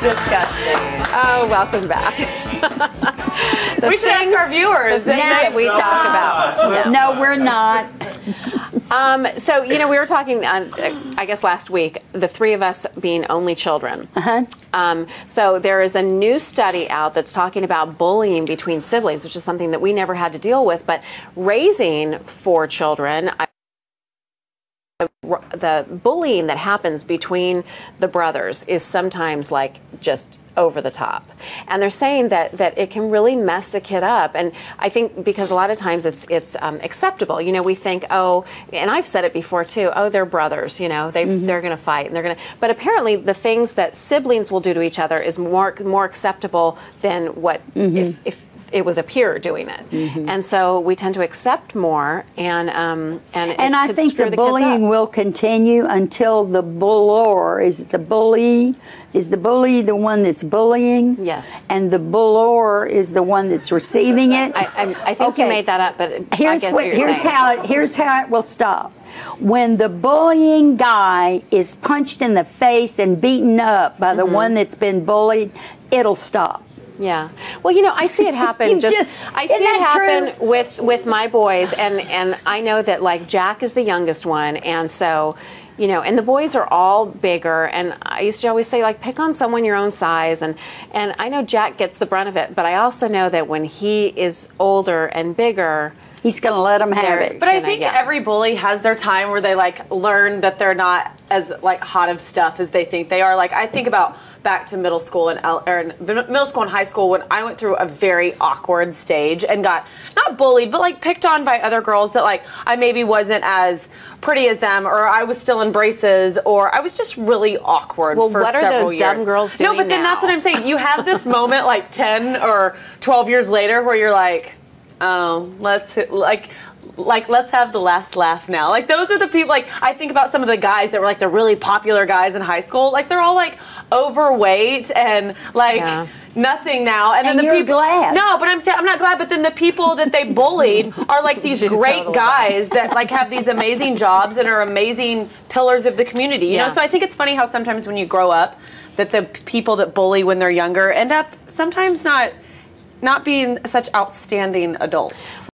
Disgusting. Oh, welcome back. We should ask our viewers. The things that we talk about. No, we're not. So, you know, we were talking, I guess last week, the three of us being only children. So there is a new study out that's talking about bullying between siblings, which is something that we never had to deal with. But raising 4 children, the bullying that happens between the brothers is sometimes like just over the top, and they're saying that it can really mess a kid up. And I think because a lot of times it's acceptable. You know, we think, oh, and I've said it before too. Oh, they're brothers. You know, they're going to fight and they're going to. But apparently, the things that siblings will do to each other is more acceptable than what if it was a peer doing it. And so we tend to accept more, and I think the bullying will continue until the buller is the bully. Is the bully the one that's bullying? Yes. And the buller is the one that's receiving it? I think you made that up, but here's how it will stop. When the bullying guy is punched in the face and beaten up by the one that's been bullied, it'll stop. Yeah. Well, you know, I see it happen. I see it happen with my boys, and I know that like Jack is the youngest one, and so, you know, and the boys are all bigger, and I used to always say, like, pick on someone your own size, and I know Jack gets the brunt of it, but I also know that when he is older and bigger, he's going to let them have it. But I think every bully has their time where they like learn that they're not as like hot of stuff as they think they are. Like I think about back to middle school and high school when I went through a very awkward stage and got not bullied but like picked on by other girls that like I maybe wasn't as pretty as them, or I was still in braces, or I was just really awkward for several years. Well, what are those dumb girls doing No, but then that's what I'm saying. You have this moment like 10 or 12 years later where you're like, oh, let's have the last laugh now. Like those are the people. Like I think about some of the guys that were like the really popular guys in high school. Like they're all like overweight and like nothing now. And then the people. Glad. No, but I'm saying I'm not glad. But then the people that they bullied are like these great guys that like have these amazing jobs and are amazing pillars of the community. You know. So I think it's funny how sometimes when you grow up, that the people that bully when they're younger end up sometimes not being such outstanding adults.